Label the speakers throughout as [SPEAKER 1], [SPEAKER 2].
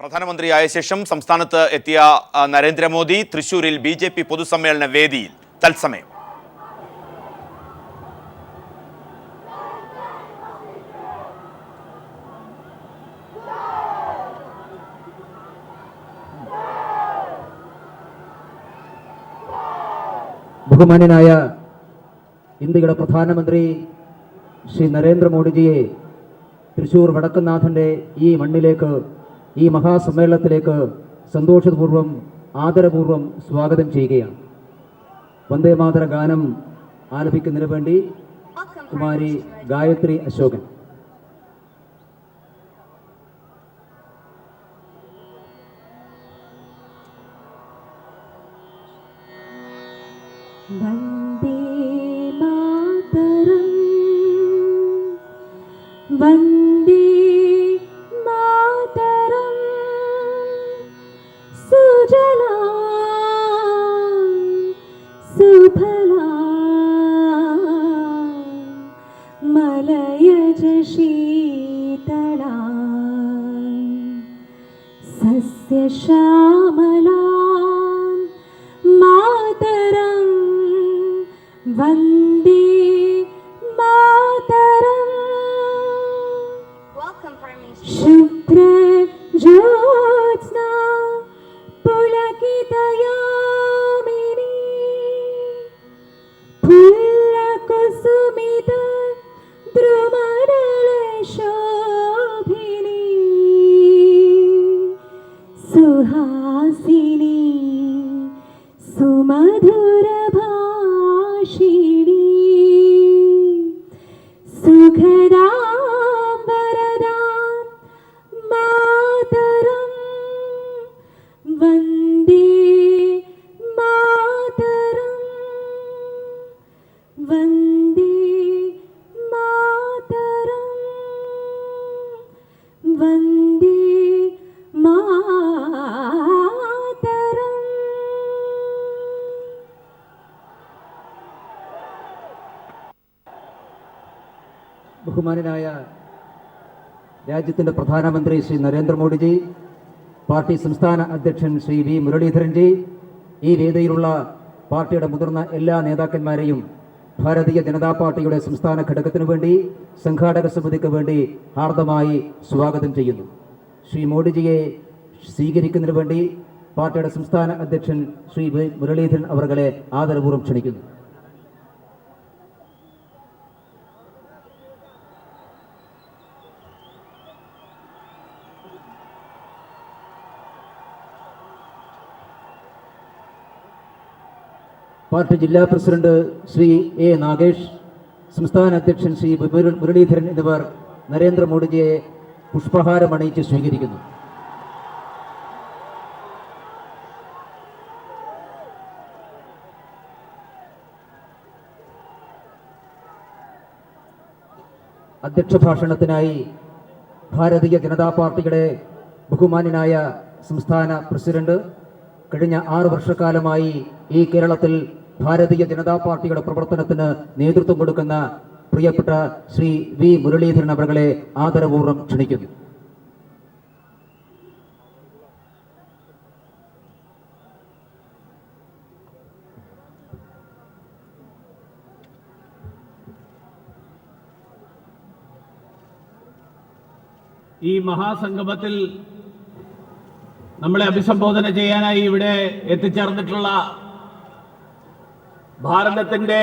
[SPEAKER 1] പ്രധാനമന്ത്രിയായ ശേഷം സംസ്ഥാനത്ത് എത്തിയ നരേന്ദ്രമോദി തൃശൂരിൽ ബിജെപി പൊതുസമ്മേളന വേദിയിൽ തത്സമയം.
[SPEAKER 2] ബഹുമാന്യനായ ഇന്ത്യയുടെ പ്രധാനമന്ത്രി ശ്രീ നരേന്ദ്രമോദിജിയെ തൃശൂർ വടക്കുംനാഥൻ്റെ ഈ മണ്ണിലേക്ക്, ഈ മഹാസമ്മേളനത്തിലേക്ക് സന്തോഷപൂർവ്വം ആദരപൂർവ്വം സ്വാഗതം ചെയ്യുകയാണ്. വന്ദേമാതര ഗാനം ആലപിക്കുന്നതിന് വേണ്ടി കുമാരി ഗായത്രി അശോകൻ.
[SPEAKER 3] വന്ദേ മാതരം വന്ദേ മാതരം സുജലാ സുഫലാ മലയജ ശീതളാ സസ്യശ്യാമലാ മാതരം വന്ദേ മാതരം. ശുഭ്ര ജ്യോത്സ്നാ പുലകിതയാമിനി ഫുല്ലകുസുമിത ദ്രുമദളശോഭിനി സുഹാസിനി സുമധുരഭാഷിണി സുഖദാം വരദാം മാതരം വന്ദേ മാതരം വന്ദേ മാതരം വന്ദേ മാതരം.
[SPEAKER 2] ബഹുമാന്യനായ രാജ്യത്തിൻ്റെ പ്രധാനമന്ത്രി ശ്രീ നരേന്ദ്രമോദിജി, പാർട്ടി സംസ്ഥാന അധ്യക്ഷൻ ശ്രീ വി മുരളീധരൻജി, ഈ വേദിയിലുള്ള പാർട്ടിയുടെ മുതിർന്ന എല്ലാ നേതാക്കന്മാരെയും ഭാരതീയ ജനതാ പാർട്ടിയുടെ സംസ്ഥാന ഘടകത്തിനു വേണ്ടി, സംഘാടക സമിതിക്ക് വേണ്ടി ഹാർദമായി സ്വാഗതം ചെയ്യുന്നു. ശ്രീ മോദിജിയെ സ്വീകരിക്കുന്നതിന് വേണ്ടി പാർട്ടിയുടെ സംസ്ഥാന അധ്യക്ഷൻ ശ്രീ വി മുരളീധരൻ അവരെ ആദരപൂർവ്വം ക്ഷണിക്കുന്നു. പാർട്ടി ജില്ലാ പ്രസിഡന്റ് ശ്രീ എ നാഗേഷ്, സംസ്ഥാന അധ്യക്ഷൻ ശ്രീ മുരളീധരൻ എന്നിവർ നരേന്ദ്രമോദിജിയെ പുഷ്പഹാരമണിയിച്ച് സ്വീകരിക്കുന്നു. അധ്യക്ഷ ഭാഷണത്തിനായി ഭാരതീയ ജനതാ പാർട്ടിയുടെ ബഹുമാന്യനായ സംസ്ഥാന പ്രസിഡന്റ്, കഴിഞ്ഞ 6 വർഷക്കാലമായി ഈ കേരളത്തിൽ ഭാരതീയ ജനതാ പാർട്ടിയുടെ പ്രവർത്തനത്തിന് നേതൃത്വം കൊടുക്കുന്ന പ്രിയപ്പെട്ട ശ്രീ വി മുരളീധരൻ അവരെ ആദരപൂർവ്വം ക്ഷണിക്കുന്നു.
[SPEAKER 4] ഈ മഹാസംഗമത്തിൽ നമ്മളെ അഭിസംബോധന ചെയ്യാനായി ഇവിടെ എത്തിച്ചേർന്നിട്ടുള്ള ഭാരതത്തിൻ്റെ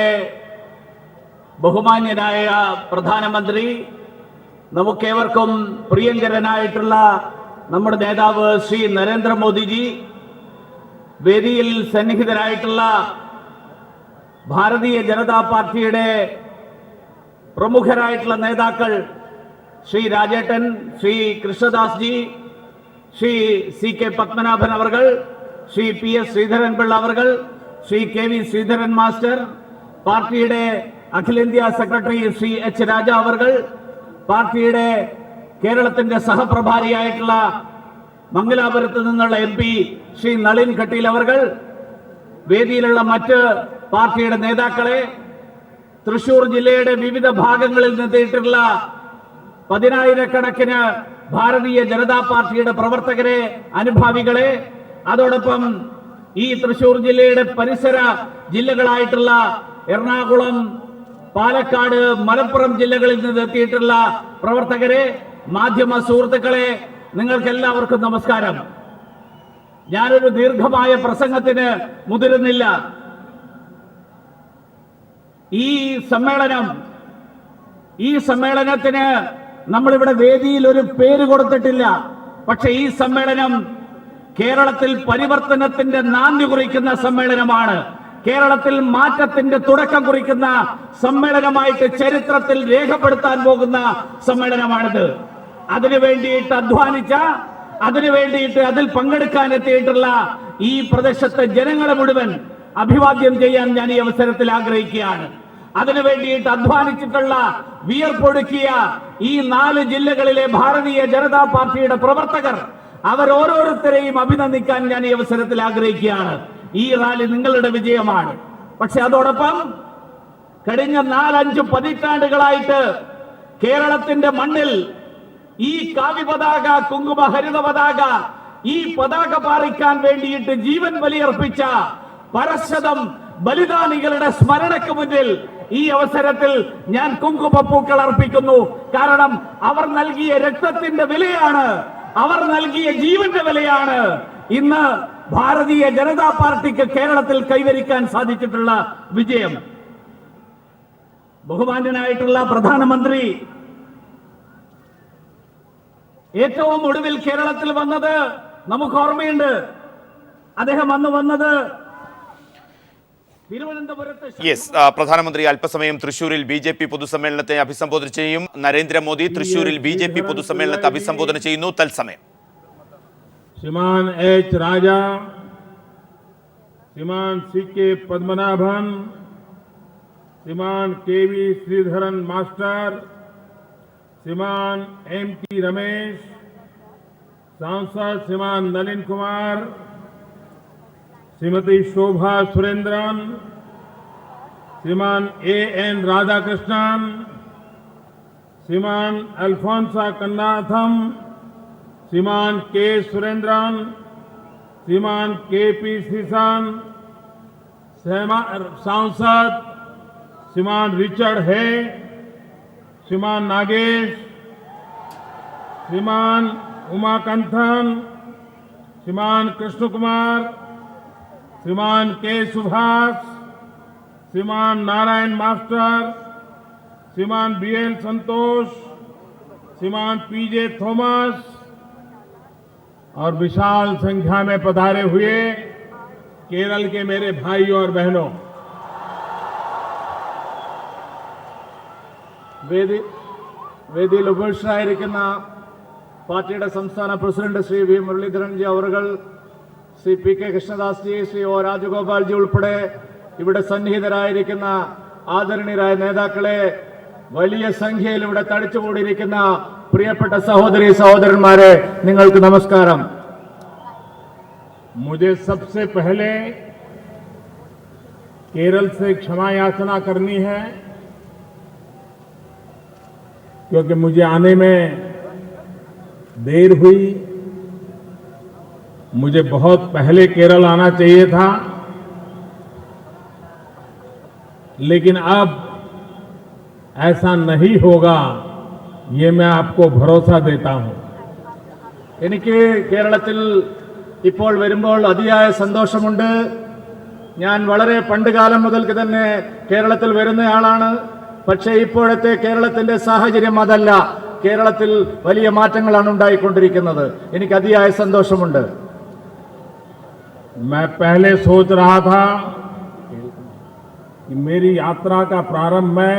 [SPEAKER 4] ബഹുമാന്യനായ പ്രധാനമന്ത്രി, നമുക്കേവർക്കും പ്രിയങ്കരനായിട്ടുള്ള നമ്മുടെ നേതാവ് ശ്രീ നരേന്ദ്രമോദിജി, വേദിയിൽ സന്നിഹിതരായിട്ടുള്ള ഭാരതീയ ജനതാ പാർട്ടിയുടെ പ്രമുഖരായിട്ടുള്ള നേതാക്കൾ ശ്രീ രാജേട്ടൻ, ശ്രീ കൃഷ്ണദാസ് ജി, ശ്രീ സി കെ പത്മനാഭൻ അവർകൾ, ശ്രീ പി എസ് ശ്രീധരൻ പിള്ള അവർകൾ, Shri K V Sreedharan master, പാർട്ടിയുടെ അഖിലേന്ത്യാ സെക്രട്ടറി ശ്രീ എച്ച് രാജ അവർകൾ, പാർട്ടിയുടെ കേരളത്തിന്റെ സഹപ്രഭാരിയായിട്ടുള്ള മംഗലാപുരത്ത് നിന്നുള്ള MP ശ്രീ നളിൻ കട്ടീൽ അവർകൾ, വേദിയിലുള്ള മറ്റ് പാർട്ടിയുടെ നേതാക്കളെ, തൃശൂർ ജില്ലയുടെ വിവിധ ഭാഗങ്ങളിൽ നിന്നെത്തിയിട്ടുള്ള 10,000-കണക്കിന് ഭാരതീയ ജനതാ പാർട്ടിയുടെ പ്രവർത്തകരെ, അനുഭാവികളെ, അതോടൊപ്പം ഈ തൃശൂർ ജില്ലയുടെ പരിസര ജില്ലകളായിട്ടുള്ള എറണാകുളം, പാലക്കാട്, മലപ്പുറം ജില്ലകളിൽ നിന്ന് എത്തിയിട്ടുള്ള പ്രവർത്തകരെ, മാധ്യമ സുഹൃത്തുക്കളെ, നിങ്ങൾക്ക് എല്ലാവർക്കും നമസ്കാരം. ഞാനൊരു ദീർഘമായ പ്രസംഗത്തിന് മുതിരുന്നില്ല. ഈ സമ്മേളനത്തിന് നമ്മളിവിടെ വേദിയിൽ ഒരു പേര് കൊടുത്തിട്ടില്ല. പക്ഷെ ഈ സമ്മേളനം കേരളത്തിൽ പരിവർത്തനത്തിന്റെ നാന്ദി കുറിക്കുന്ന സമ്മേളനമാണ്. കേരളത്തിൽ മാറ്റത്തിന്റെ തുടക്കം കുറിക്കുന്ന സമ്മേളനമായിട്ട് ചരിത്രത്തിൽ രേഖപ്പെടുത്താൻ പോകുന്ന സമ്മേളനമാണിത്. അതിനു വേണ്ടിയിട്ട് അധ്വാനിച്ച, അതിനു വേണ്ടിയിട്ട് അതിൽ പങ്കെടുക്കാൻ എത്തിയിട്ടുള്ള ഈ പ്രദേശത്തെ ജനങ്ങളെ മുഴുവൻ അഭിവാദ്യം ചെയ്യാൻ ഞാൻ ഈ അവസരത്തിൽ ആഗ്രഹിക്കുകയാണ്. അതിനു വേണ്ടിയിട്ട് അധ്വാനിച്ചിട്ടുള്ള, വിയർപ്പൊടുക്കിയ ഈ 4 ജില്ലകളിലെ ഭാരതീയ ജനതാ പാർട്ടിയുടെ പ്രവർത്തകർ, അവരോരോരുത്തരെയും അഭിനന്ദിക്കാൻ ഞാൻ ഈ അവസരത്തിൽ ആഗ്രഹിക്കുകയാണ്. ഈ റാലി നിങ്ങളുടെ വിജയമാണ്. പക്ഷെ അതോടൊപ്പം കഴിഞ്ഞ 4-5 പതിറ്റാണ്ടുകളായിട്ട് കേരളത്തിന്റെ മണ്ണിൽ ഈ കാവ്യ പതാക, കുങ്കുമ ഹരിത പതാക, ഈ പതാക പാറിക്കാൻ വേണ്ടിയിട്ട് ജീവൻ ബലിയർപ്പിച്ച പരശതം ബലിദാനികളുടെ സ്മരണയ്ക്ക് മുന്നിൽ ഈ അവസരത്തിൽ ഞാൻ കുങ്കുമപ്പൂക്കൾ അർപ്പിക്കുന്നു. കാരണം അവർ നൽകിയ രക്തത്തിന്റെ വിലയാണ്, അവർ നൽകിയ ജീവന്റെ വിലയാണ് ഇന്ന് ഭാരതീയ ജനതാ പാർട്ടിക്ക് കേരളത്തിൽ കൈവരിക്കാൻ സാധിച്ചിട്ടുള്ള വിജയം. ബഹുമാന്യനായിട്ടുള്ള പ്രധാനമന്ത്രി ഏറ്റവും ഒടുവിൽ കേരളത്തിൽ വന്നത് നമുക്ക് ഓർമ്മയുണ്ട്. അദ്ദേഹം അന്ന് വന്നത്
[SPEAKER 1] യെസ്, പ്രധാനമന്ത്രി അല്പസമയം തൃശൂരിൽ BJP പൊതുസമ്മേളനത്തെ അഭിസംബോധന ചെയ്യും. നരേന്ദ്രമോദി തൃശൂരിൽ BJP പൊതുസമ്മേളനത്തെ അഭിസംബോധന ചെയ്യുന്നു. തത്സമയം
[SPEAKER 5] श्रीमान H. राजा, श्रीमान C.K. पद्मनाभन, श्रीमान K.V. श्रीधरन मास्टर, श्रीमान M.T. रमेश, सांसद श्रीमान नलिन कुमार, श्रीमती शोभा सुरेंद्रन, श्रीमान A.N. राधाकृष्णन, श्रीमान अल्फोंसा कन्नाथम, श्रीमान के सुरेंद्रन, श्रीमान K.P. श्रीसान, सांसद श्रीमान रिचर्ड है, श्रीमान नागेश, श्रीमान उमाकांथन, श्रीमान कृष्ण कुमार, श्रीमान के सुभाष, श्रीमान नारायण मास्टर, श्रीमान BL संतोष, श्रीमान PJ थॉमस और विशाल संख्या में पधारे हुए केरल के मेरे भाइयों और बहनों,
[SPEAKER 4] വേദിയിൽ ഉപവിഷ്ടരായിരിക്കുന്ന പാർട്ടിയുടെ സംസ്ഥാന പ്രസിഡന്റ് ശ്രീ V. മുരളീധരൻജി അവറുകൾ, ശ്രീ P.K. കൃഷ്ണദാസ്ജി, ശ്രീ O. രാജഗോപാൽജി ഉൾപ്പെടെ ഇവിടെ സന്നിഹിതരായിരിക്കുന്ന ആദരണീയരായ നേതാക്കളെ, വലിയ സംഖ്യയിൽ ഇവിടെ തടിച്ചുകൂടിയിരിക്കുന്ന പ്രിയപ്പെട്ട സഹോദരി സഹോദരന്മാരെ, നിങ്ങൾക്ക് നമസ്കാരം.
[SPEAKER 5] मुझे सबसे पहले केरल से क्षमा याचना करनी है, क्योंकि मुझे आने में देर हुई. मुझे बहुत पहले केरल आना चाहिए था, लेकिन अब ऐसा नहीं होगा, ये मैं आपको भरोसा देता हूं.
[SPEAKER 4] എനിക്ക് കേരളത്തിൽ ഇപ്പോൾ വരുമ്പോൾ അതിയായ സന്തോഷമുണ്ട്. ഞാൻ വളരെ പണ്ടുകാലം മുതൽക്ക് തന്നെ കേരളത്തിൽ വരുന്നയാളാണ്. പക്ഷേ ഇപ്പോഴത്തെ കേരളത്തിന്റെ സാഹചര്യം അതല്ല. കേരളത്തിൽ വലിയ മാറ്റങ്ങളാണ് ഉണ്ടായിക്കൊണ്ടിരിക്കുന്നത്. എനിക്ക് അതിയായ സന്തോഷമുണ്ട്.
[SPEAKER 5] मैं पहले सोच रहा था कि मेरी यात्रा का प्रारंभ मैं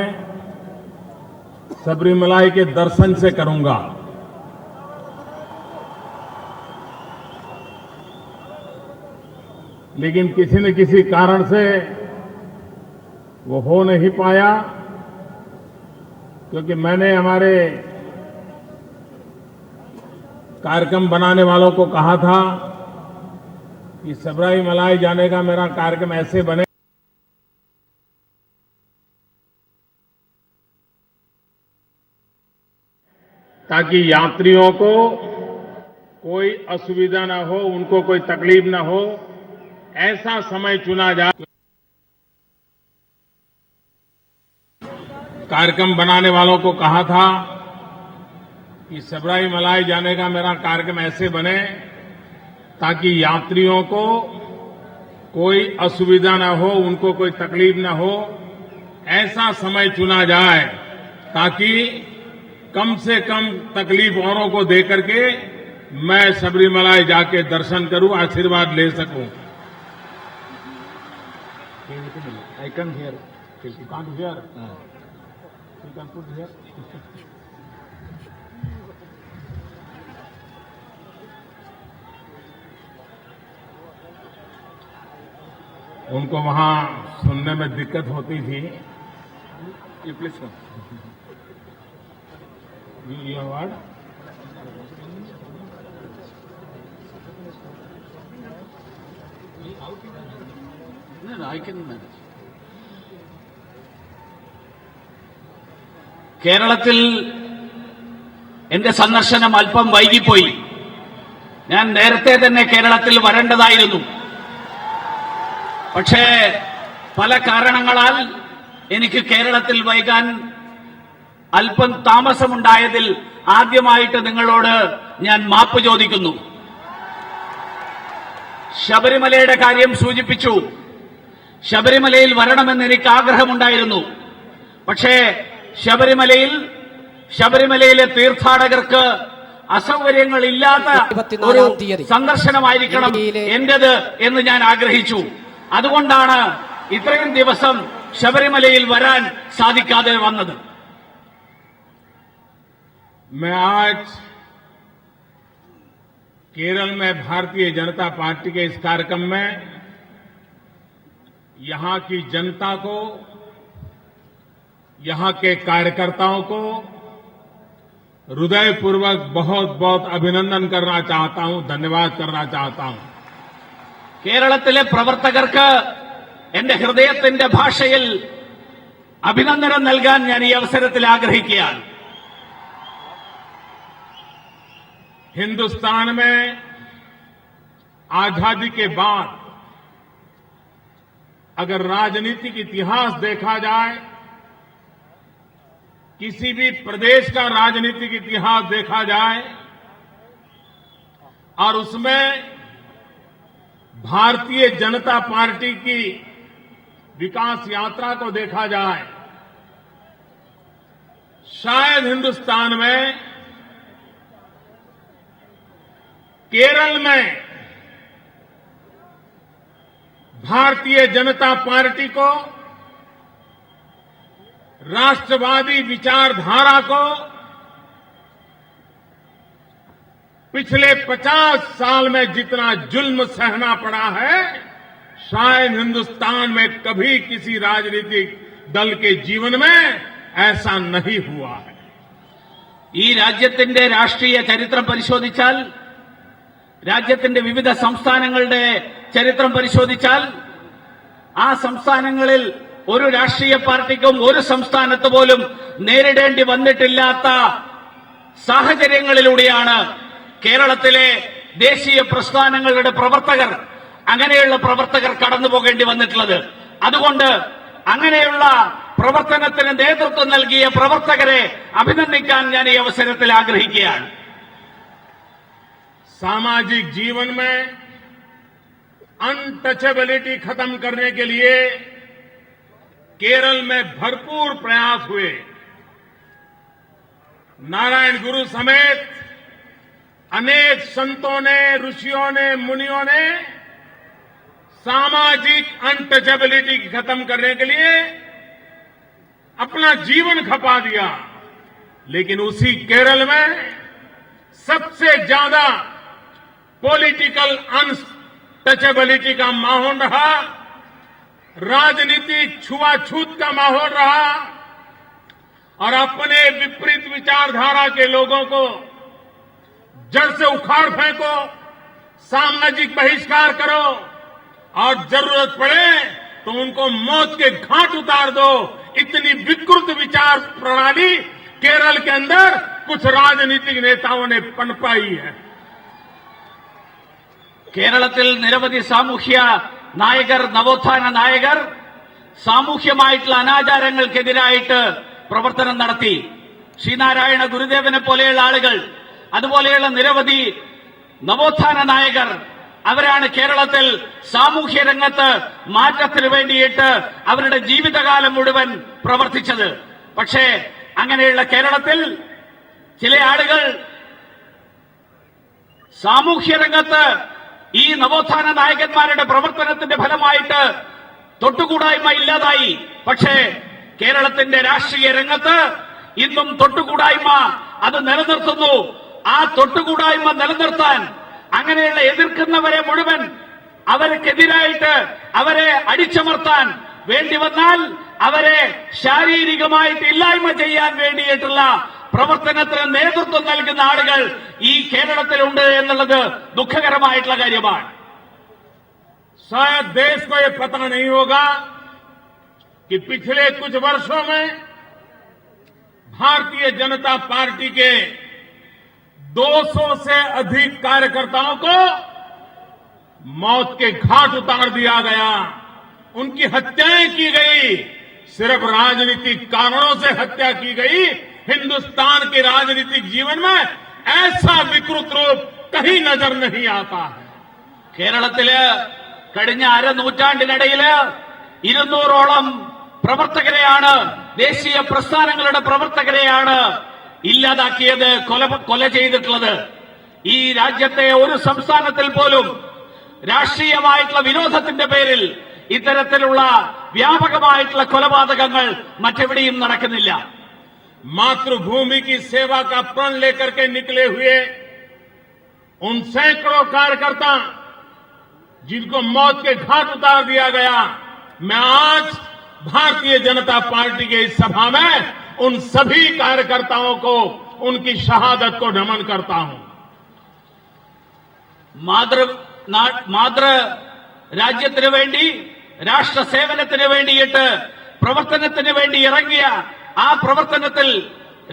[SPEAKER 5] सबरीमलाई के दर्शन से करूंगा, लेकिन किसी न किसी कारण से वो हो नहीं पाया, क्योंकि मैंने हमारे कार्यक्रम बनाने वालों को कहा था कि सबरीमलाई जाने का मेरा कार्यक्रम ऐसे बने ताकि यात्रियों को कोई असुविधा न हो, उनको कोई तकलीफ न हो, ऐसा समय चुना जाए। कार्यक्रम बनाने वालों को कहा था कि सबरीमलाई जाने का मेरा कार्यक्रम ऐसे बने ताकि यात्रियों को कोई असुविधा न हो, उनको कोई तकलीफ न हो, ऐसा समय चुना जाए ताकि कम से कम तकलीफ औरों को दे करके मैं सबरीमलाई जाके दर्शन करूं, आशीर्वाद ले सकूं। I can't hear. You can't hear. You can put here. उनको वहां सुनने में दिक्कत होती थी। You please come. You what? No, I can manage.
[SPEAKER 4] കേരളത്തിൽ എന്റെ സന്ദർശനം അല്പം വൈകിപ്പോയി. ഞാൻ നേരത്തെ തന്നെ കേരളത്തിൽ വരേണ്ടതായിരുന്നു. പക്ഷേ പല കാരണങ്ങളാൽ എനിക്ക് കേരളത്തിൽ വൈകാൻ അല്പം താമസമുണ്ടായതിൽ ആദ്യമായിട്ട് നിങ്ങളോട് ഞാൻ മാപ്പ് ചോദിക്കുന്നു. ശബരിമലയുടെ കാര്യം സൂചിപ്പിച്ചു. ശബരിമലയിൽ വരണമെന്ന് എനിക്ക് ആഗ്രഹമുണ്ടായിരുന്നു. പക്ഷേ ശബരിമലയിലെ തീർത്ഥാടകർക്ക് അസൗകര്യങ്ങൾ ഇല്ലാത്ത ഒരു സന്ദർശനമായിരിക്കണം എന്റേത് എന്ന് ഞാൻ ആഗ്രഹിച്ചു. അതുകൊണ്ടാണ് ഇത്രയും ദിവസം ശബരിമലയിൽ വരാൻ സാധിക്കാതെ വന്നത്.
[SPEAKER 5] मैं आज केरल में भारतीय जनता पार्टी के इस कार्यक्रम में यहां की जनता को, यहां के कार्यकर्ताओं को हृदयपूर्वक बहुत बहुत अभिनंदन करना चाहता हूं, धन्यवाद करना चाहता हूं.
[SPEAKER 4] കേരളത്തിലെ പ്രവർത്തകർക്ക് എന്റെ ഹൃദയത്തിന്റെ ഭാഷയിൽ അഭിനന്ദനം നൽകാൻ ഞാൻ ഈ അവസരത്തിൽ ആഗ്രഹിക്കുകയാണ്.
[SPEAKER 5] हिंदुस्तान में आजादी के बाद अगर राजनीतिक इतिहास देखा जाए, किसी भी प्रदेश का राजनीतिक इतिहास देखा जाए और उसमें भारतीय जनता पार्टी की विकास यात्रा को देखा जाए, शायद हिंदुस्तान में केरल में भारतीय जनता पार्टी को, राष्ट्रवादी विचारधारा को पिछले 50 साल में जितना जुल्म सहना पड़ा है, शायद हिंदुस्तान में कभी किसी राजनीतिक दल के जीवन में ऐसा नहीं हुआ है.
[SPEAKER 4] ഈ രാജ്യത്തിന്റെ രാഷ്ട്രീയ ചരിത്രം പരിശോധിച്ചാൽ, രാജ്യത്തിന്റെ വിവിധ സംസ്ഥാനങ്ങളുടെ ചരിത്രം പരിശോധിച്ചാൽ, ആ സംസ്ഥാനങ്ങളിൽ ഒരു രാഷ്ട്രീയ പാർട്ടിക്കും ഒരു സംസ്ഥാനത്ത് പോലും നേരിടേണ്ടി വന്നിട്ടില്ലാത്ത സാഹചര്യങ്ങളിലൂടെയാണ് കേരളത്തിലെ ദേശീയ പ്രസ്ഥാനങ്ങളുടെ പ്രവർത്തകർ, അങ്ങനെയുള്ള പ്രവർത്തകർ കടന്നു പോകേണ്ടി വന്നിട്ടുള്ളത്. അതുകൊണ്ട് അങ്ങനെയുള്ള പ്രവർത്തനത്തിന് നേതൃത്വം നൽകിയ പ്രവർത്തകരെ അഭിനന്ദിക്കാൻ ഞാൻ ഈ അവസരത്തിൽ ആഗ്രഹിക്കുകയാണ്.
[SPEAKER 5] सामाजिक जीवन में अनटचेबिलिटी खत्म करने के लिए केरल में भरपूर प्रयास हुए. नारायण गुरु समेत अनेक संतों ने, ऋषियों ने, मुनियों ने सामाजिक अनटचेबिलिटी खत्म करने के लिए अपना जीवन खपा दिया. लेकिन उसी केरल में सबसे ज्यादा पॉलिटिकल अनटचेबिलिटी का माहौल रहा, राजनीतिक छुआछूत का माहौल रहा और अपने विपरीत विचारधारा के लोगों को जड़ से उखाड़ फेंको, सामाजिक बहिष्कार करो और जरूरत पड़े तो उनको मौत के घाट उतार दो. इतनी विकृत विचार प्रणाली केरल के अंदर कुछ राजनीतिक नेताओं ने पनपाई है।
[SPEAKER 4] കേരളത്തിൽ നിരവധി സാമൂഹ്യ നായകർ, നവോത്ഥാന നായകർ സാമൂഹ്യമായിട്ടുള്ള അനാചാരങ്ങൾക്കെതിരായിട്ട് പ്രവർത്തനം നടത്തി. ശ്രീനാരായണ ഗുരുദേവനെ പോലെയുള്ള ആളുകൾ, അതുപോലെയുള്ള നിരവധി നവോത്ഥാന നായകർ, അവരാണ് കേരളത്തിൽ സാമൂഹ്യ രംഗത്ത് മാറ്റത്തിന് വേണ്ടിയിട്ട് അവരുടെ ജീവിതകാലം മുഴുവൻ പ്രവർത്തിച്ചത്. പക്ഷേ അങ്ങനെയുള്ള കേരളത്തിൽ ചില ആളുകൾ സാമൂഹ്യ രംഗത്ത് ഈ നവോത്ഥാന നായകന്മാരുടെ പ്രവർത്തനത്തിന്റെ ഫലമായിട്ട് തൊട്ടുകൂടായ്മ ഇല്ലാതായി. പക്ഷേ കേരളത്തിന്റെ രാഷ്ട്രീയ രംഗത്ത് ഇന്നും തൊട്ടുകൂടായ്മ അത് നിലനിർത്തുന്നു. ആ തൊട്ടുകൂടായ്മ നിലനിർത്താൻ, അങ്ങനെയുള്ള എതിർക്കുന്നവരെ മുഴുവൻ അവർക്കെതിരായിട്ട് അവരെ അടിച്ചമർത്താൻ വേണ്ടി വന്നാൽ അവരെ ശാരീരികമായിട്ട് ഇല്ലായ്മ ചെയ്യാൻ വേണ്ടിയിട്ടുള്ള പ്രവർത്തനത്തിന് നേതൃത്വം നൽകുന്ന ആളുകൾ ഈ കേരളത്തിലുണ്ട് എന്നുള്ളത് ദുഃഖകരമായിട്ടുള്ള കാര്യമാണ്.
[SPEAKER 5] शायद देश को ये पता नहीं होगा कि पिछले कुछ वर्षों में भारतीय जनता पार्टी के 200 से अधिक कार्यकर्ताओं को मौत के घाट उतार दिया गया, उनकी हत्याएं की गई। सिर्फ राजनीतिक कारणों से हत्या की गई। हिंदुस्तान के राजनीतिक जीवन में ऐसा विकृत रूप कहीं नजर नहीं आता है.
[SPEAKER 4] കേരളത്തില് കഴിഞ്ഞ അരനൂറ്റാണ്ടിനിടയില് 200ഓളം പ്രവർത്തകരെയാണ്, ദേശീയ പ്രസ്ഥാനങ്ങളുടെ പ്രവർത്തകരെയാണ് ഇല്ലാതാക്കിയത്, കൊല ചെയ്തിട്ടുള്ളത്. ഈ രാജ്യത്തെ ഒരു സംസ്ഥാനത്തിൽ പോലും രാഷ്ട്രീയമായിട്ടുള്ള വിരോധത്തിന്റെ പേരിൽ ഇത്തരത്തിലുള്ള വ്യാപകമായിട്ടുള്ള കൊലപാതകങ്ങൾ മറ്റെവിടെയും നടക്കുന്നില്ല.
[SPEAKER 5] मातृभूमि की सेवा का प्रण लेकर के निकले हुए उन सैकड़ों कार्यकर्ता जिनको मौत के घाट उतार दिया गया, मैं आज भारतीय जनता पार्टी के इस सभा में उन सभी कार्यकर्ताओं को उनकी शहादत को नमन करता हूं.
[SPEAKER 4] മാതൃ രാജ്യത്തിന് വേണ്ടി, രാഷ്ട്ര സേവനത്തിന് വേണ്ടിയിട്ട് പ്രവർത്തനത്തിന് വേണ്ടി ഇറങ്ങിയ, ആ പ്രവർത്തനത്തിൽ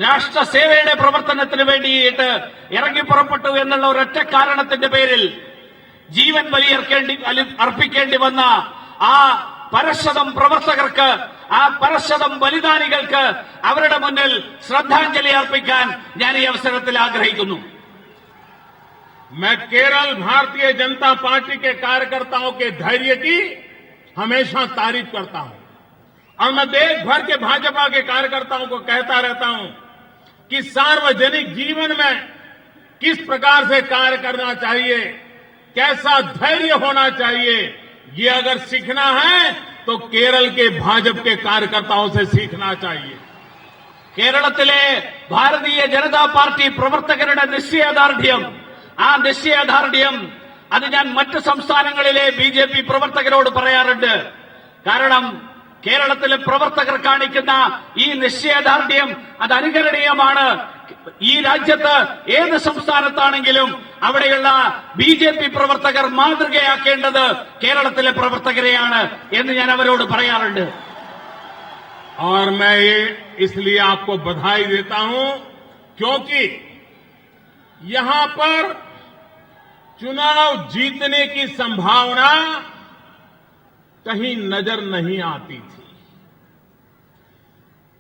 [SPEAKER 4] രാഷ്ട്ര സേവയുടെ പ്രവർത്തനത്തിന് വേണ്ടിയിട്ട് ഇറങ്ങി പുറപ്പെട്ടു എന്നുള്ള ഒരൊറ്റ കാരണത്തിന്റെ പേരിൽ ജീവൻ അർപ്പിക്കേണ്ടി വന്ന ആ പരശതം പ്രവർത്തകർക്ക്, ആ പരശതം ബലിദാനികൾക്ക് അവരുടെ മുന്നിൽ ശ്രദ്ധാഞ്ജലി അർപ്പിക്കാൻ ഞാൻ ഈ അവസരത്തിൽ ആഗ്രഹിക്കുന്നു.
[SPEAKER 5] मैं केरल भारतीय जनता पार्टी के कार्यकर्ताओं के धैर्य की हमेशा तारीफ करता हूं और मैं देश भर के भाजपा के कार्यकर्ताओं को कहता रहता हूं कि सार्वजनिक जीवन में किस प्रकार से कार्य करना चाहिए, कैसा धैर्य होना चाहिए, ये अगर सीखना है तो केरल के भाजपा के कार्यकर्ताओं से सीखना चाहिए.
[SPEAKER 4] കേരളത്തിലെ ഭാരതീയ ജനതാ പാർട്ടി പ്രവർത്തകരുടെ നിശ്ചയദാർഢ്യം, ആ നിശ്ചയദാർഢ്യം അത് ഞാൻ മറ്റ് സംസ്ഥാനങ്ങളിലെ BJP പ്രവർത്തകരോട് പറയാറുണ്ട്. കാരണം കേരളത്തിലെ പ്രവർത്തകർ കാണിക്കുന്ന ഈ നിശ്ചയദാർഢ്യം അത് അനുകരണീയമാണ്. ഈ രാജ്യത്ത് ഏത് സംസ്ഥാനത്താണെങ്കിലും അവിടെയുള്ള BJP പ്രവർത്തകർ മാതൃകയാക്കേണ്ടത് കേരളത്തിലെ പ്രവർത്തകരെയാണ് എന്ന് ഞാൻ അവരോട് പറയാറുണ്ട്.
[SPEAKER 5] और मैं ये इसलिए आपको बधाई देता हूं क्योंकि यहां पर चुनाव जीतने की संभावना कहीं नजर नहीं आती थी.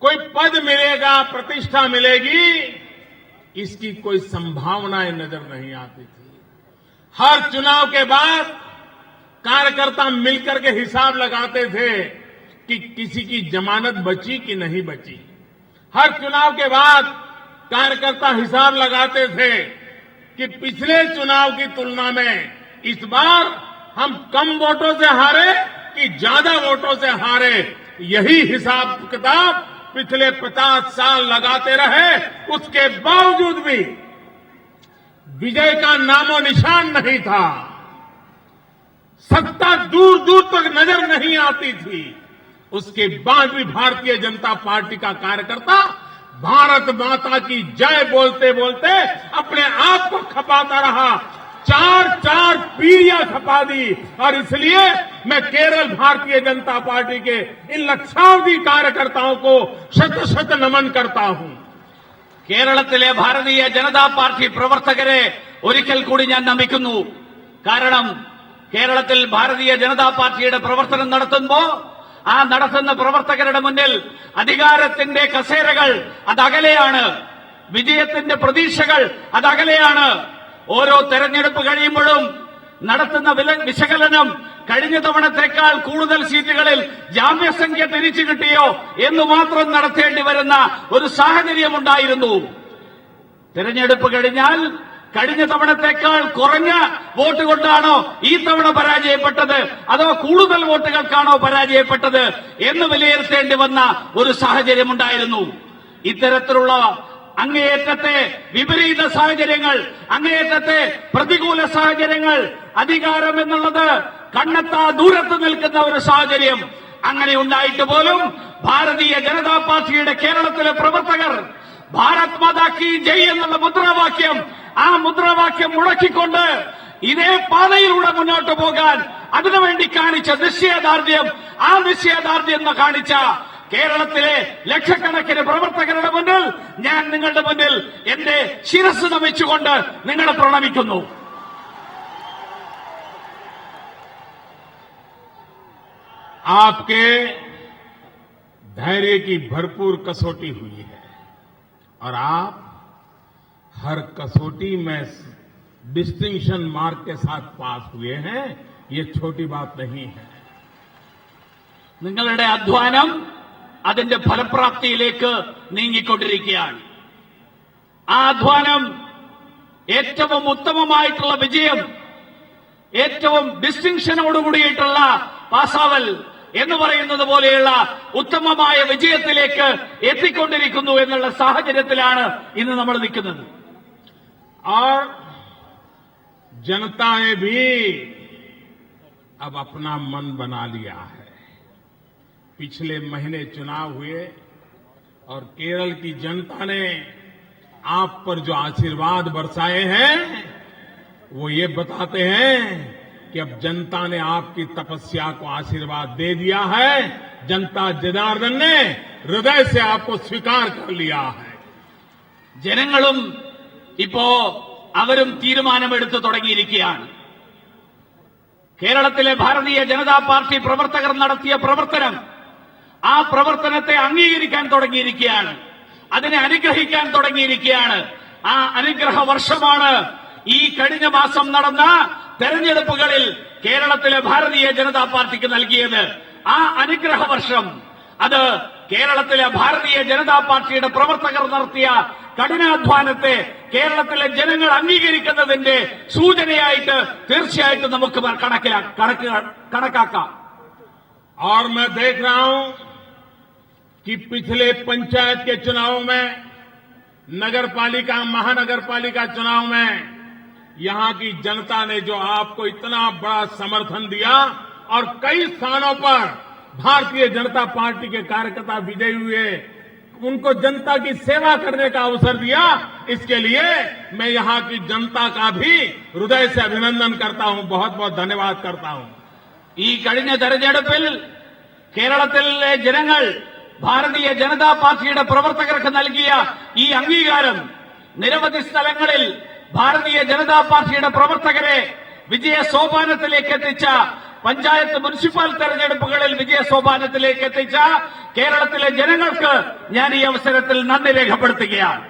[SPEAKER 5] कोई पद मिलेगा, प्रतिष्ठा मिलेगी, इसकी कोई संभावनाएं नजर नहीं आती थी. हर चुनाव के बाद कार्यकर्ता मिलकर के हिसाब लगाते थे कि किसी की जमानत बची कि नहीं बची. हर चुनाव के बाद कार्यकर्ता हिसाब लगाते थे कि पिछले चुनाव की तुलना में इस बार हम कम वोटों से हारे कि ज्यादा वोटों से हारे. यही हिसाब किताब पिछले 50 साल लगाते रहे. उसके बावजूद भी विजय का नामो निशान नहीं था. सत्ता दूर दूर तक नजर नहीं आती थी. उसके बाद भी भारतीय जनता पार्टी का कार्यकर्ता भारत माता की जय बोलते बोलते अपने आप को खपाता रहा. 4 पीढ़ियां खपा दी. और इसलिए मैं केरल भारतीय जनता पार्टी के इन लक्षावधि कार्यकर्ताओं को शत शत नमन करता हूं.
[SPEAKER 4] കേരളത്തിലെ ഭാരതീയ ജനതാ പാർട്ടി പ്രവർത്തകരെ ഒരിക്കൽ കൂടി ഞാൻ നമിക്കുന്നു. കാരണം കേരളത്തിൽ ഭാരതീയ ജനതാ പാർട്ടിയുടെ പ്രവർത്തനം നടത്തുന്ന പ്രവർത്തകരുടെ മുന്നിൽ അധികാരത്തിന്റെ കസേരകൾ അതകലെയാണ്, വിജയത്തിന്റെ പ്രതീക്ഷകൾ അതകലെയാണ്. ഓരോ തെരഞ്ഞെടുപ്പ് കഴിയുമ്പോഴും നടത്തുന്ന വിശകലനം കഴിഞ്ഞ തവണത്തേക്കാൾ കൂടുതൽ സീറ്റുകളിൽ ജാമ്യസംഖ്യ തിരിച്ചു കിട്ടിയോ എന്ന് മാത്രം നടത്തേണ്ടി വരുന്ന ഒരു സാഹചര്യമുണ്ടായിരുന്നു. തെരഞ്ഞെടുപ്പ് കഴിഞ്ഞാൽ കഴിഞ്ഞ തവണത്തേക്കാൾ കുറഞ്ഞ വോട്ട് കൊണ്ടാണോ ഈ തവണ പരാജയപ്പെട്ടത്, അതോ കൂടുതൽ വോട്ടുകൾക്കാണോ പരാജയപ്പെട്ടത് എന്ന് വിലയിരുത്തേണ്ടി വന്ന ഒരു സാഹചര്യമുണ്ടായിരുന്നു. ഇത്തരത്തിലുള്ള അങ്ങേയറ്റത്തെ വിപരീത സാഹചര്യങ്ങൾ, അങ്ങേയറ്റത്തെ പ്രതികൂല സാഹചര്യങ്ങൾ, അധികാരം എന്നുള്ളത് കണ്ണെത്താ ദൂരത്ത് നിൽക്കുന്ന ഒരു സാഹചര്യം അങ്ങനെ ഉണ്ടായിട്ട് പോലും ഭാരതീയ ജനതാ പാർട്ടിയുടെ കേരളത്തിലെ പ്രവർത്തകർ ഭാരത് മാതാ കി ജയ് എന്നുള്ള മുദ്രാവാക്യം, ആ മുദ്രാവാക്യം മുഴക്കിക്കൊണ്ട് ഇതേ പാതയിലൂടെ മുന്നോട്ട് പോകാൻ അതിനുവേണ്ടി കാണിച്ച നിശ്ചയദാർഢ്യം, ആ നിശ്ചയദാർഢ്യം കാണിച്ച കേരളത്തിലെ ലക്ഷക്കണക്കിന് പ്രവർത്തകരുടെ മുന്നിൽ ഞാൻ നിങ്ങളുടെ മുന്നിൽ എന്റെ ശിരസ് നമിച്ചുകൊണ്ട് നിങ്ങളെ പ്രണമിക്കുന്നു.
[SPEAKER 5] आपके धैर्य की भरपूर कसौटी हुई है और आप हर कसौटी में डिस्टिंक्शन मार्क के साथ पास हुए हैं. ये छोटी बात नहीं है.
[SPEAKER 4] നിങ്ങളുടെ അധ്വാനം അതിന്റെ ഫലപ്രാപ്തിയിലേക്ക് നീങ്ങിക്കൊണ്ടിരിക്കുകയാണ്. ആ അധ്വാനം ഏറ്റവും ഉത്തമമായിട്ടുള്ള വിജയം, ഏറ്റവും ഡിസ്റ്റിങ്ഷനോടുകൂടിയിട്ടുള്ള പാസാവൽ എന്ന് പറയുന്നത് പോലെയുള്ള ഉത്തമമായ വിജയത്തിലേക്ക് എത്തിക്കൊണ്ടിരിക്കുന്നു എന്നുള്ള സാഹചര്യത്തിലാണ് ഇന്ന് നമ്മൾ നിൽക്കുന്നത്.
[SPEAKER 5] और जनता ने भी अब अपना मन बना लिया है. पिछले महीने चुनाव हुए और केरल की जनता ने आप पर जो आशीर्वाद बरसाए हैं वो ये बताते हैं कि अब जनता ने आपकी तपस्या को आशीर्वाद दे दिया है. जनता जनार्दन ने हृदय से आपको स्वीकार कर लिया है.
[SPEAKER 4] ജനങ്ങളും ഇപ്പോ അവരും തീരുമാനമെടുത്തു തുടങ്ങിയിരിക്കുകയാണ്. കേരളത്തിലെ ഭാരതീയ ജനതാ പാർട്ടി പ്രവർത്തകർ നടത്തിയ പ്രവർത്തനം, ആ പ്രവർത്തനത്തെ അംഗീകരിക്കാൻ തുടങ്ങിയിരിക്കുകയാണ്, അതിനെ അനുഗ്രഹിക്കാൻ തുടങ്ങിയിരിക്കുകയാണ്. ആ അനുഗ്രഹ വർഷമാണ് ഈ കഴിഞ്ഞ മാസം നടന്ന തെരഞ്ഞെടുപ്പുകളിൽ കേരളത്തിലെ ഭാരതീയ ജനതാ പാർട്ടിക്ക് നൽകിയത്. ആ അനുഗ്രഹ വർഷം അത് കേരളത്തിലെ ഭാരതീയ ജനതാ പാർട്ടിയുടെ പ്രവർത്തകർ നടത്തിയ കഠിനാധ്വാനത്തെ കേരളത്തിലെ ജനങ്ങൾ അംഗീകരിക്കുന്നതിന്റെ സൂചനയായിട്ട് തീർച്ചയായിട്ടും നമുക്ക് കണക്കാക്കാം.
[SPEAKER 5] और मैं देख रहा हूं कि पिछले पंचायत के चुनाव में, नगरपालिका, महानगरपालिका चुनाव में यहां की जनता ने जो आपको इतना बड़ा समर्थन दिया और कई स्थानों पर भारतीय जनता पार्टी के कार्यकर्ता विजयी हुए, उनको जनता की सेवा करने का अवसर दिया, इसके लिए मैं यहां की जनता का भी हृदय से अभिनंदन करता हूं. बहुत बहुत धन्यवाद करता हूं.
[SPEAKER 4] ഈ കഴിഞ്ഞ തെരഞ്ഞെടുപ്പിൽ കേരളത്തിലെ ജനങ്ങൾ ഭാരതീയ ജനതാ പാർട്ടിയുടെ പ്രവർത്തകർക്ക് നൽകിയ ഈ അംഗീകാരം നിരവധി സ്ഥലങ്ങളിൽ ഭാരതീയ ജനതാ പാർട്ടിയുടെ പ്രവർത്തകരെ വിജയ സോപാനത്തിലേക്ക് എത്തിച്ച, പഞ്ചായത്ത് മുനിസിപ്പൽ തെരഞ്ഞെടുപ്പുകളിൽ വിജയ സോപാനത്തിലേക്ക് എത്തിച്ച കേരളത്തിലെ ജനങ്ങൾക്ക് ഞാൻ ഈ അവസരത്തിൽ നന്ദി രേഖപ്പെടുത്തുകയാണ്.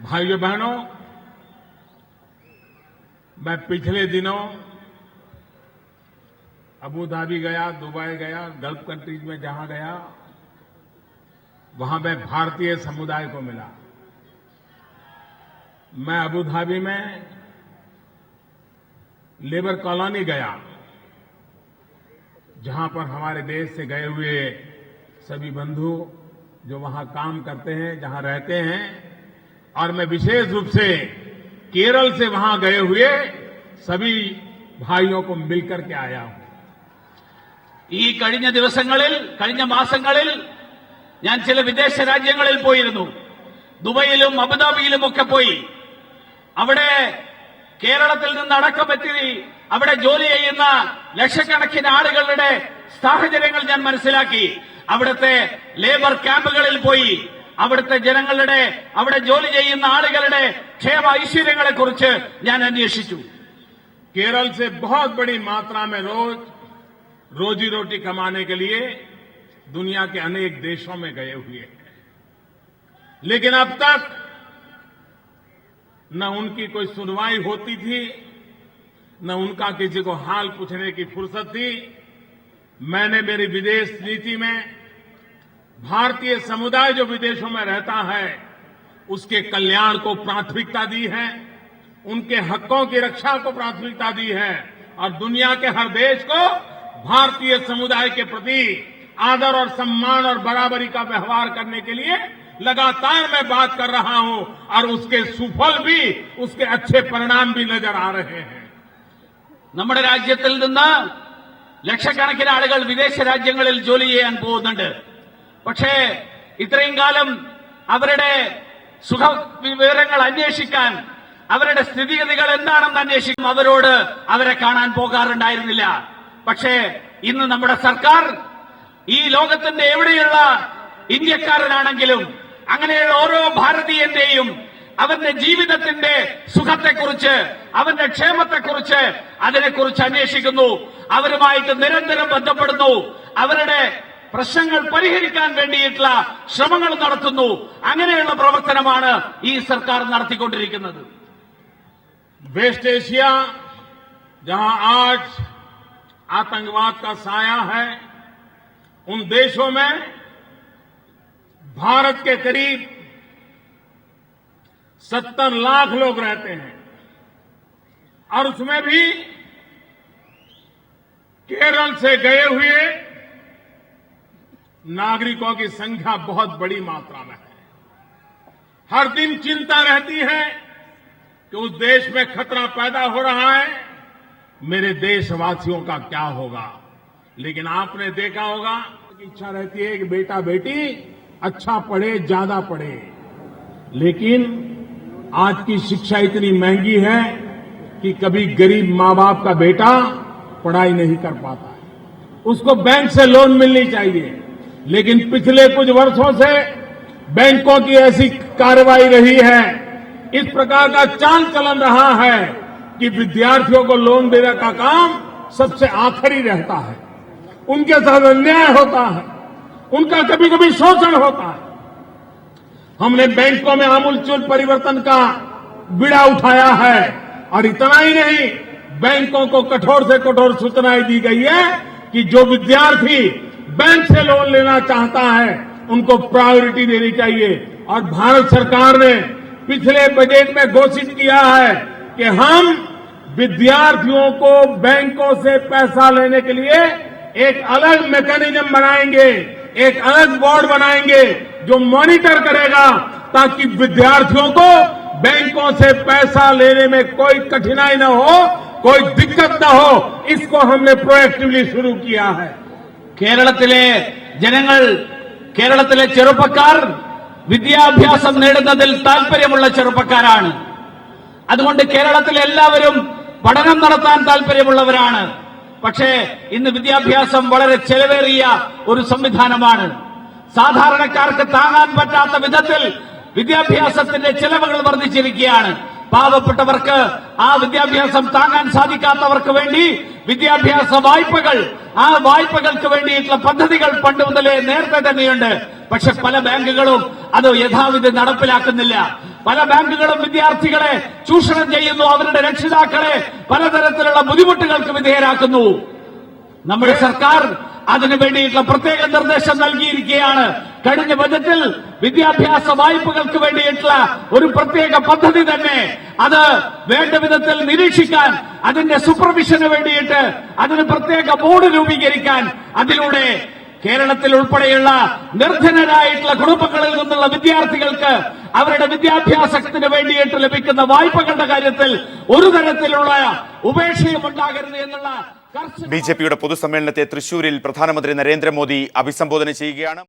[SPEAKER 5] भाइयों बहनों, मैं पिछले दिनों अबू धाबी गया, दुबई गया, गल्फ कंट्रीज में जहां गया वहां मैं भारतीय समुदाय को मिला. मैं अबू धाबी में लेबर कॉलोनी गया, जहां पर हमारे देश से गए हुए सभी बंधु जो वहां काम करते हैं, जहां रहते हैं, और मैं विशेष रूप से केरल से वहां गए हुए सभी भाइयों को मिलकर के आया हूं.
[SPEAKER 4] ഈ കഴിഞ്ഞ ദിവസങ്ങളിൽ, കഴിഞ്ഞ മാസങ്ങളിൽ ഞാൻ ചില വിദേശ രാജ്യങ്ങളിൽ പോയിരുന്നു. ദുബൈയിലും അബുദാബിയിലും ഒക്കെ പോയി. അവിടെ കേരളത്തിൽ നിന്ന് അടക്കമെത്തി അവിടെ ജോലി ചെയ്യുന്ന ലക്ഷക്കണക്കിന് ആളുകളുടെ സാഹചര്യങ്ങൾ ഞാൻ മനസ്സിലാക്കി. അവിടുത്തെ ലേബർ ക്യാമ്പുകളിൽ പോയി അവിടുത്തെ ജനങ്ങളുടെ, അവിടെ ജോലി ചെയ്യുന്ന ആളുകളുടെ ക്ഷേമ ഐശ്വര്യങ്ങളെ കുറിച്ച് ഞാൻ അന്വേഷിച്ചു.
[SPEAKER 5] केरल से बहुत बड़ी मात्रा में रोजी रोटी कमाने के लिए दुनिया के अनेक देशों में गए हुए हैं, लेकिन अब तक न उनकी कोई सुनवाई होती थी, न उनका किसी को हाल पूछने की फुर्सत थी। मैंने मेरी विदेश नीति में भारतीय समुदाय जो विदेशों में रहता है उसके कल्याण को प्राथमिकता दी है, उनके हकों की रक्षा को प्राथमिकता दी है और दुनिया के हर देश को भारतीय समुदाय के प्रति आदर और सम्मान और बराबरी का व्यवहार करने के लिए लगातार मैं बात कर रहा हूं और उसके सुफल भी, उसके अच्छे परिणाम भी नजर आ रहे हैं।
[SPEAKER 4] നമ്മുടെ രാജ്യത്തിൽ നിന്ന് ലക്ഷക്കണക്കിന് ആളുകൾ വിദേശ രാജ്യങ്ങളിൽ ജോലി ചെയ്യാൻ പോകുന്നുണ്ട്. പക്ഷേ ഇത്രയും കാലം അവരുടെ സുഖ വിവരങ്ങൾ അന്വേഷിക്കാൻ, അവരുടെ സ്ഥിതിഗതികൾ എന്താണെന്ന് അന്വേഷിക്കും അവരോട് അവരെ കാണാൻ പോകാറുണ്ടായിരുന്നില്ല. പക്ഷേ ഇന്ന് നമ്മുടെ സർക്കാർ ഈ ലോകത്തിന്റെ എവിടെയുള്ള ഇന്ത്യക്കാരനാണെങ്കിലും അങ്ങനെയുള്ള ഓരോ ഭാരതീയന്റെയും അവന്റെ ജീവിതത്തിന്റെ സുഖത്തെക്കുറിച്ച്, അവന്റെ ക്ഷേമത്തെക്കുറിച്ച്, അതിനെക്കുറിച്ച് അന്വേഷിക്കുന്നു. അവരുമായിട്ട് നിരന്തരം ബന്ധപ്പെടുന്നു. അവരുടെ പ്രശ്നങ്ങൾ പരിഹരിക്കാൻ വേണ്ടിയിട്ടുള്ള ശ്രമങ്ങൾ നടത്തുന്നു. അങ്ങനെയുള്ള പ്രവർത്തനമാണ് ഈ സർക്കാർ നടത്തിക്കൊണ്ടിരിക്കുന്നത്.
[SPEAKER 5] वेस्ट एशिया, जहां आज आतंकवाद का साया है, उन देशों में भारत के करीब 70 लाख लोग रहते हैं और उसमें भी केरल से गए हुए नागरिकों की संख्या बहुत बड़ी मात्रा में है। हर दिन चिंता रहती है कि उस देश में खतरा पैदा हो रहा है, मेरे देशवासियों का क्या होगा। लेकिन आपने देखा होगा कि इच्छा रहती है कि बेटा बेटी अच्छा पढ़े, ज्यादा पढ़े, लेकिन आज की शिक्षा इतनी महंगी है कि कभी गरीब मां बाप का बेटा पढ़ाई नहीं कर पाता है। उसको बैंक से लोन मिलनी चाहिए, लेकिन पिछले कुछ वर्षों से बैंकों की ऐसी कार्रवाई रही है, इस प्रकार का चाल चलन रहा है कि विद्यार्थियों को लोन देने का काम सबसे आखिरी रहता है। उनके साथ अन्याय होता है, उनका कभी कभी शोषण होता है। हमने बैंकों में आमूलचूल परिवर्तन का बीड़ा उठाया है और इतना ही नहीं, बैंकों को कठोर से कठोर सूचनाएं दी गई है कि जो विद्यार्थी बैंक से लोन लेना चाहता है उनको प्रायोरिटी देनी चाहिए। और भारत सरकार ने पिछले बजट में घोषित किया है कि हम विद्यार्थियों को बैंकों से पैसा लेने के लिए एक अलग मैकेनिज्म बनाएंगे, एक अलग बोर्ड बनाएंगे जो मॉनिटर करेगा ताकि विद्यार्थियों को बैंकों से पैसा लेने में कोई कठिनाई न हो, कोई दिक्कत न हो। इसको हमने प्रोएक्टिवली शुरू किया है। കേരളത്തിലെ ജനങ്ങൾ, കേരളത്തിലെ ചെറുപ്പക്കാർ വിദ്യാഭ്യാസം നേടുന്നതിൽ താൽപര്യമുള്ള ചെറുപ്പക്കാരാണ്. അതുകൊണ്ട് കേരളത്തിലെ എല്ലാവരും പഠനം നടത്താൻ താൽപര്യമുള്ളവരാണ്. പക്ഷേ ഇന്ന് വിദ്യാഭ്യാസം വളരെ ചെലവേറിയ ഒരു സംവിധാനമാണ്. സാധാരണക്കാർക്ക് താങ്ങാൻ പറ്റാത്ത വിധത്തിൽ വിദ്യാഭ്യാസത്തിന്റെ ചെലവുകൾ വർദ്ധിച്ചിരിക്കുകയാണ്. പാവപ്പെട്ടവർക്ക് ആ വിദ്യാഭ്യാസം താങ്ങാൻ സാധിക്കാത്തവർക്ക് വേണ്ടി വിദ്യാഭ്യാസ വായ്പകൾ, ആ വായ്പകൾക്ക് വേണ്ടിയിട്ടുള്ള പദ്ധതികൾ പണ്ട് മുതലേ നേരത്തെ തന്നെയുണ്ട്. പക്ഷെ പല ബാങ്കുകളും അത് യഥാവിധി നടപ്പിലാക്കുന്നില്ല. പല ബാങ്കുകളും വിദ്യാർത്ഥികളെ ചൂഷണം ചെയ്യുന്നു, അവരുടെ രക്ഷിതാക്കളെ പലതരത്തിലുള്ള ബുദ്ധിമുട്ടുകൾക്ക് വിധേയരാക്കുന്നു. നമ്മുടെ സർക്കാർ അതിനു വേണ്ടിയിട്ടുള്ള പ്രത്യേക നിർദ്ദേശം നൽകിയിരിക്കുകയാണ്. കഴിഞ്ഞ ബജറ്റിൽ വിദ്യാഭ്യാസ വായ്പകൾക്ക് വേണ്ടിയിട്ടുള്ള ഒരു പ്രത്യേക പദ്ധതി തന്നെ അത് വേണ്ട വിധത്തിൽ നിരീക്ഷിക്കാൻ, അതിന്റെ സൂപ്പർവിഷന് വേണ്ടിയിട്ട് അതിന് പ്രത്യേക ബോർഡ് രൂപീകരിക്കാൻ, അതിലൂടെ കേരളത്തിൽ ഉൾപ്പെടെയുള്ള നിർധനരായിട്ടുള്ള കുടുംബങ്ങളിൽ നിന്നുള്ള വിദ്യാർത്ഥികൾക്ക് അവരുടെ വിദ്യാഭ്യാസത്തിന് വേണ്ടിയിട്ട് ലഭിക്കുന്ന വായ്പകളുടെ കാര്യത്തിൽ ഒരു തരത്തിലുള്ള ഉപേക്ഷയും ഉണ്ടാകരുത് എന്നുള്ള
[SPEAKER 1] ബി.ജെ.പിയുടെ പൊതുസമ്മേളനത്തെ തൃശൂരിൽ പ്രധാനമന്ത്രി നരേന്ദ്രമോദി അഭിസംബോധന ചെയ്യുകയാണ്.